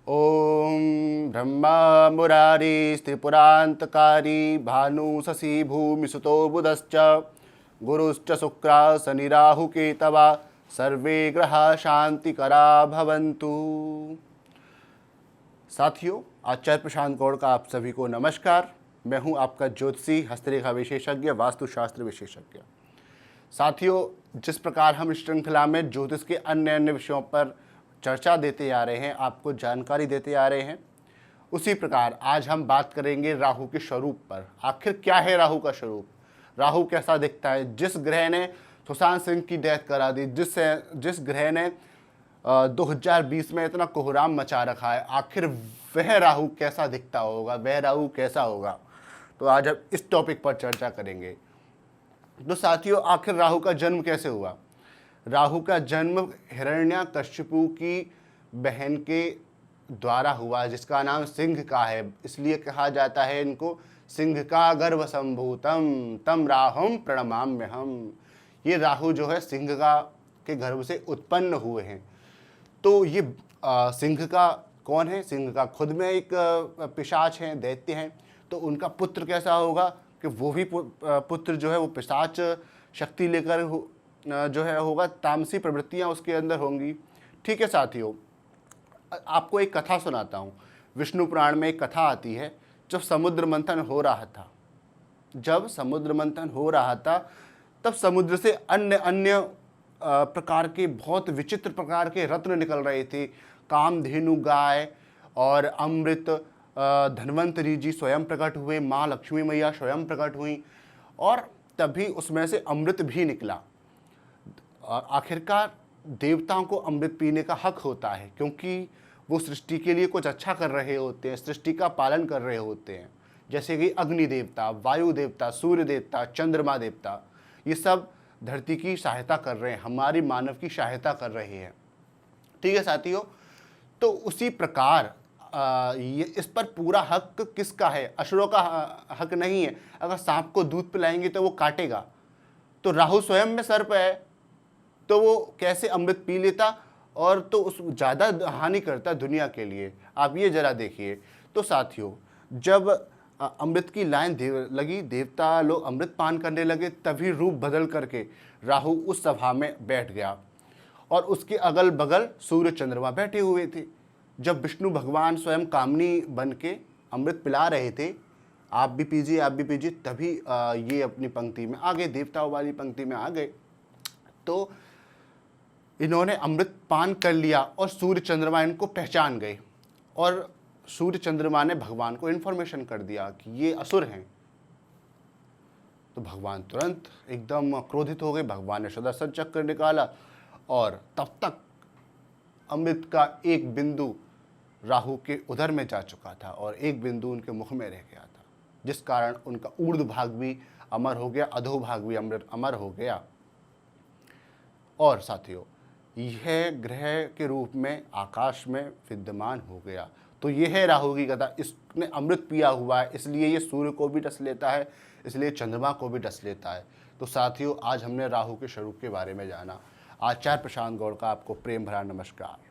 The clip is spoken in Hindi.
ओम ब्रह्मा मुरारी त्रिपुरांतकारी भानु शशि भूमि सुतो बुधश्च गुरुश्च शुक्रा शनि राहु केतवा सर्वे ग्रहा शांतिकरा भवन्तु। साथियों, आचार्य प्रशांत गौड़ का आप सभी को नमस्कार। मैं हूं आपका ज्योतिषी, हस्तरेखा विशेषज्ञ, वास्तुशास्त्र विशेषज्ञ। साथियों, जिस प्रकार हम इस श्रृंखला में ज्योतिष के अन्य अन्य विषयों पर चर्चा देते आ रहे हैं, आपको जानकारी देते आ रहे हैं, उसी प्रकार आज हम बात करेंगे राहु के स्वरूप पर। आखिर क्या है राहु का स्वरूप, राहु कैसा दिखता है। जिस ग्रह ने सुशांत सिंह की डेथ करा दी, जिस ग्रह ने 2020 में इतना कोहराम मचा रखा है, आखिर वह राहु कैसा दिखता होगा, वह राहु कैसा होगा। तो आज हम इस टॉपिक पर चर्चा करेंगे। तो साथियों, आखिर राहु का जन्म कैसे हुआ। राहु का जन्म हिरण्यकश्यपु की बहन के द्वारा हुआ, जिसका नाम सिंह का है। इसलिए कहा जाता है इनको सिंह का गर्भ संभूतम तम राहुम प्रणमाम्यहम। ये राहु जो है सिंह का के गर्भ से उत्पन्न हुए हैं। तो ये सिंह का कौन है? सिंह का खुद में एक पिशाच हैं, दैत्य हैं। तो उनका पुत्र कैसा होगा कि वो भी पुत्र जो है वो पिशाच शक्ति लेकर जो है होगा, तामसी प्रवृत्तियां उसके अंदर होंगी। ठीक है साथियों, आपको एक कथा सुनाता हूँ। विष्णु पुराण में एक कथा आती है। जब समुद्र मंथन हो रहा था तब समुद्र से अन्य अन्य प्रकार के बहुत विचित्र प्रकार के रत्न निकल रहे थे। कामधेनु गाय और अमृत, धन्वंतरी जी स्वयं प्रकट हुए, माँ लक्ष्मी मैया स्वयं प्रकट हुई और तभी उसमें से अमृत भी निकला। और आखिरकार देवताओं को अमृत पीने का हक होता है, क्योंकि वो सृष्टि के लिए कुछ अच्छा कर रहे होते हैं, सृष्टि का पालन कर रहे होते हैं। जैसे कि अग्नि देवता, वायु देवता, सूर्य देवता, चंद्रमा देवता, ये सब धरती की सहायता कर रहे हैं, हमारी मानव की सहायता कर रहे हैं। ठीक है साथियों, तो उसी प्रकार ये इस पर पूरा हक किसका है? असुरों का हक नहीं है। अगर सांप को दूध पिलाएंगे तो वो काटेगा, तो राहु स्वयं में सर्प है, तो वो कैसे अमृत पी लेता और तो उस ज़्यादा हानि करता दुनिया के लिए। आप ये जरा देखिए। तो साथियों, जब अमृत की लाइन लगी, देवता लोग अमृत पान करने लगे, तभी रूप बदल करके राहु उस सभा में बैठ गया और उसके अगल बगल सूर्य चंद्रमा बैठे हुए थे। जब विष्णु भगवान स्वयं कामनी बन के अमृत पिला रहे थे, आप भी पीजिए, आप भी पीजिए, तभी ये अपनी पंक्ति में आ गए, देवताओं वाली पंक्ति में आ गए। तो इन्होंने अमृत पान कर लिया और सूर्य चंद्रमा इनको पहचान गए और सूर्य चंद्रमा ने भगवान को इन्फॉर्मेशन कर दिया कि ये असुर हैं। तो भगवान तुरंत एकदम क्रोधित हो गए। भगवान ने सुदर्शन चक्र निकाला और तब तक अमृत का एक बिंदु राहु के उदर में जा चुका था और एक बिंदु उनके मुख में रह गया था, जिस कारण उनका ऊर्ध्व भाग भी अमर हो गया, अधो भाग भी अमर हो गया। और साथियों, यह ग्रह के रूप में आकाश में विद्यमान हो गया। तो यह है राहु की कथा। इसने अमृत पिया हुआ है, इसलिए ये सूर्य को भी डस लेता है, इसलिए चंद्रमा को भी डस लेता है। तो साथियों, आज हमने राहु के स्वरूप के बारे में जाना। आचार्य प्रशांत गौड़ का आपको प्रेम भरा नमस्कार।